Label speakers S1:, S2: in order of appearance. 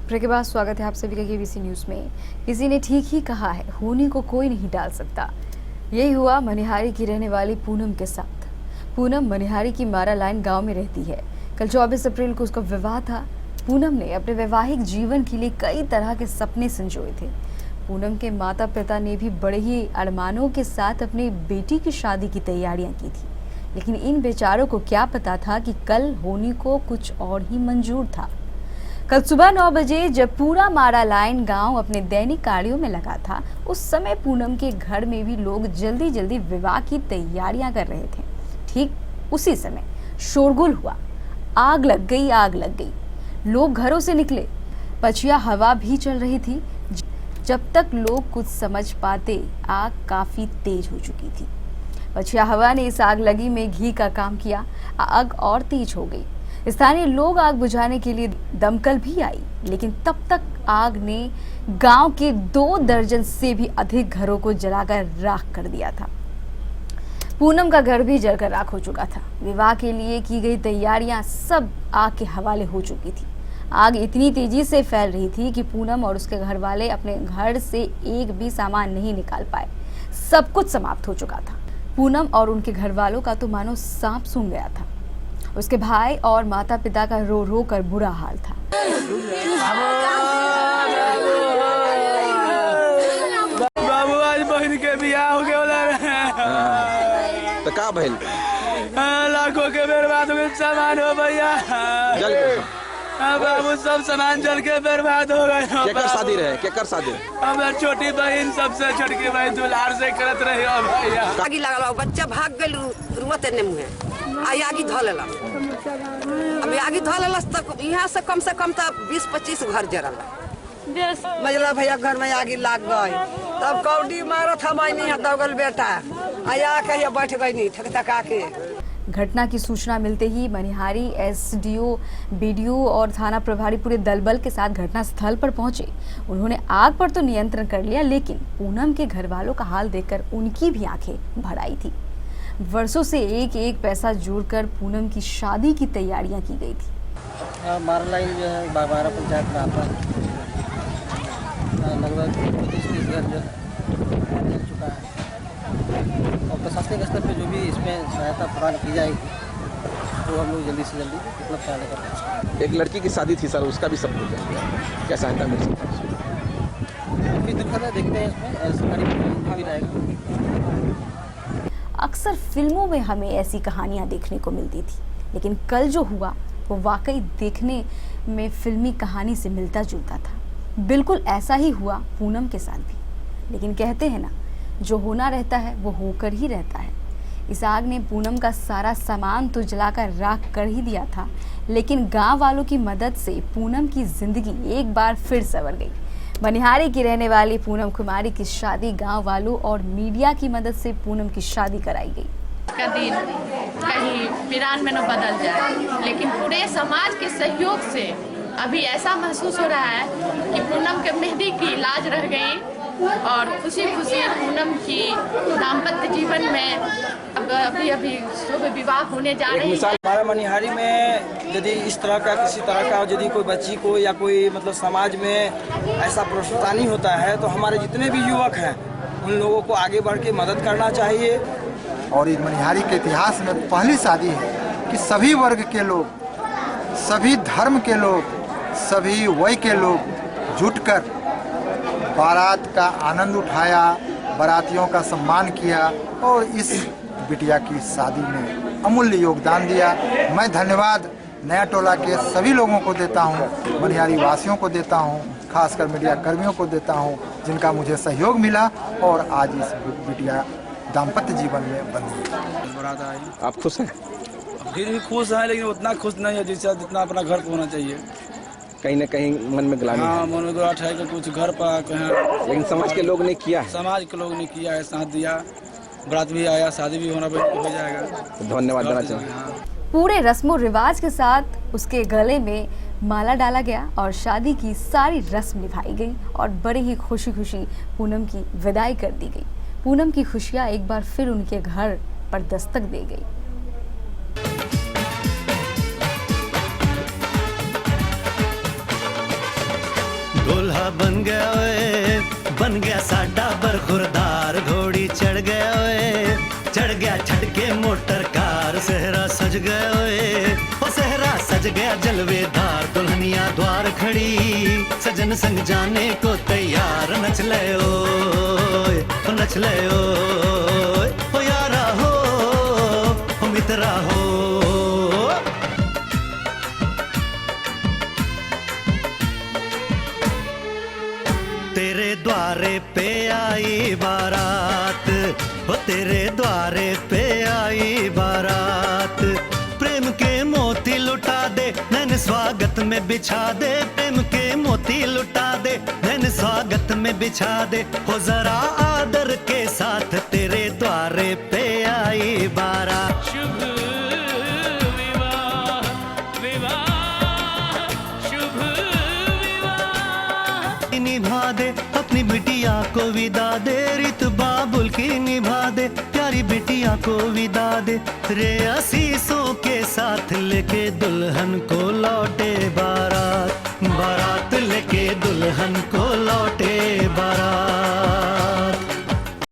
S1: Break के बाद स्वागत है आप सभी का केबीसी न्यूज़ में। किसी ने ठीक ही कहा है, होनी को कोई नहीं डाल सकता। यही हुआ मनिहारी की रहने वाली पूनम के साथ। पूनम मनिहारी की मारा लाइन गांव में रहती है। कल 24 अप्रैल को उसका विवाह था। पूनम ने अपने वैवाहिक जीवन के लिए कई तरह के सपने संजोए थे। पूनम के माता पिता ने भी बड़े ही अरमानों के साथ अपनी बेटी की शादी की तैयारियां की थी, लेकिन इन बेचारों को क्या पता था कि कल होनी को कुछ और ही मंजूर था। कल सुबह 9 बजे जब पूरा मारा लाइन गांव अपने दैनिक कार्यों में लगा था, उस समय पूनम के घर में भी लोग जल्दी जल्दी विवाह की तैयारियां कर रहे थे। ठीक उसी समय शोरगुल हुआ। आग लग गई, आग लग गई। लोग घरों से निकले। पछिया हवा भी चल रही थी। जब तक लोग कुछ समझ पाते, आग काफी तेज हो चुकी थी। पछिया हवा ने इस आग लगी में घी का काम किया। आग और तेज हो गई। स्थानीय लोग आग बुझाने के लिए दमकल भी आई, लेकिन तब तक आग ने गांव के 2 दर्जन से भी अधिक घरों को जलाकर राख कर दिया था। पूनम का घर भी जलकर राख हो चुका था। विवाह के लिए की गई तैयारियां सब आग के हवाले हो चुकी थी। आग इतनी तेजी से फैल रही थी कि पूनम और उसके घर वाले अपने घर से एक भी सामान नहीं निकाल पाए। सब कुछ समाप्त हो चुका था। पूनम और उनके घर वालों का तो मानो सांप सूंघ गया था। उसके भाई और माता पिता का रो रो कर बुरा हाल था।
S2: बाबू आज बहन के बियाह हो गया
S3: तो का भइल?
S2: लाखों के बर्बाद हो गए सामान हो भैया। बाबू सब सामान जल के बर्बाद हो गए।
S3: केकर शादी रहे? केकर शादी?
S2: हमार छोटी बहन सबसे छोटकी बहन दुलार से करत रही हो भैया।
S4: आगी लागल, बच्चा भाग गइल रुवत एने मुहे आई आगी धो लेला। अभी आगी धो लेलस तक यहाँ से कम तो 20-25 घर जरल। मजला भैया घर में आगी लाग गई, तब कौडी मारत हम नहीं दौगल बेटा आया कहिए बैठ गई नहीं ठक ठका के।
S1: घटना की सूचना मिलते ही मनिहारी एसडीओ, बीडीओ और थाना प्रभारी पूरे दलबल के साथ घटना स्थल पर पहुंचे। उन्होंने आग पर तो नियंत्रण कर लिया, लेकिन पूनम के घर वालों का हाल देखकर उनकी भी आंखें भर आई थी। वर्षों से एक एक पैसा जोड़कर पूनम की शादी की तैयारियां की गई थी।
S5: मारा लाइन जो है बाबारा पंचायत में आता है, लगभग 25-30 घर जो जल चुका है और प्रशासनिक स्तर पे जो भी इसमें सहायता प्रदान की जाएगी तो हम लोग जल्दी से जल्दी उपलब्ध कराने का प्रयास करेंगे।
S3: एक लड़की की शादी थी सर, उसका भी सब कुछ है। क्या सहायता मिल सकता है?
S5: काफ़ी दुखद है, देखते हैं इसमें सरकारी भी रहेगा।
S1: अक्सर फिल्मों में हमें ऐसी कहानियां देखने को मिलती थी, लेकिन कल जो हुआ वो वाकई देखने में फिल्मी कहानी से मिलता जुलता था। बिल्कुल ऐसा ही हुआ पूनम के साथ भी। लेकिन कहते हैं ना, जो होना रहता है वो होकर ही रहता है। इस आग ने पूनम का सारा सामान तो जलाकर राख कर ही दिया था, लेकिन गांव वालों की मदद से पूनम की जिंदगी एक बार फिर संवर गई। मनिहारी की रहने वाली पूनम कुमारी की शादी गांव वालों और मीडिया की मदद से पूनम की शादी कराई गई।
S6: का दिन कहीं वीरान में न बदल जाए, लेकिन पूरे समाज के सहयोग से अभी ऐसा महसूस हो रहा है कि पूनम के मेहंदी की लाज रह गई और खुशी खुशी पूनम की दाम्पत्य जीवन में अब अभी शुभ विवाह होने जा रही है।
S5: हमारे मनिहारी में यदि इस तरह का किसी तरह का यदि कोई बच्ची को या कोई मतलब समाज में ऐसा परेशानी होता है तो हमारे जितने भी युवक हैं उन लोगों को आगे बढ़ के मदद करना चाहिए।
S7: और इस मनिहारी के इतिहास में पहली शादी है कि सभी वर्ग के लोग, सभी धर्म के लोग, सभी वय के लोग जुटकर बारात का आनंद उठाया, बारातियों का सम्मान किया और इस बिटिया की शादी में अमूल्य योगदान दिया। मैं धन्यवाद नया टोला के सभी लोगों को देता हूं, मनिहारी वासियों को देता हूं, खासकर मीडिया कर्मियों को देता हूं, जिनका मुझे सहयोग मिला और आज इस बिटिया दाम्पत्य जीवन में बंधी।
S3: आप खुश हैं?
S2: फिर भी खुश है, लेकिन उतना खुश नहीं है जितना अपना घर पर होना चाहिए।
S3: कहीं न कहीं मन में ग्लानि
S2: हाँ,
S3: है।
S2: मन में ग्लाट है कि कुछ घर पर कहीं,
S3: लेकिन समाज के लोग ने किया है।
S2: समाज के लोग ने किया है, साथ दिया, बारात भी आया, शादी भी होना हो जाएगा।
S3: तो धन्यवाद देना चाहिए।
S1: पूरे रस्मों रिवाज के साथ उसके गले में माला डाला गया और शादी की सारी रस्म निभाई गई और बड़े ही खुशी खुशी पूनम की विदाई कर दी गई। पूनम की खुशियां एक बार फिर उनके घर पर दस्तक दे गई।
S8: बन गया साडा बरखुरदार, घोड़ी चढ़ गया ओए, चढ़ गया छटके मोटर कार, सहरा सज गया ओए, ओ सहरा सज गया जलवेदार, दुल्हनिया द्वार खड़ी, सजन संग जाने को तैयार, नच ले ओए, ओ नच ले ओए, ओ यारा हो, ओ मित्रा हो। तेरे द्वारे पे आई बारात, वो तेरे द्वारे पे आई बारात, प्रेम के मोती लुटा दे नैन स्वागत में बिछा दे, प्रेम के मोती लुटा दे नैन स्वागत में बिछा दे, हो जरा आदर के साथ तेरे द्वारे पे आई बारात।
S9: शुभ विवाह विवाह शुभ विवाह,
S8: निभा दे अपनी बिटिया को विदा दे, रित बाबुल की निभा दे प्यारी बिटिया को विदा दे, रे आशीषों के साथ लेके दुल्हन को लौटे बारात, बारात लेके दुल्हन को लौटे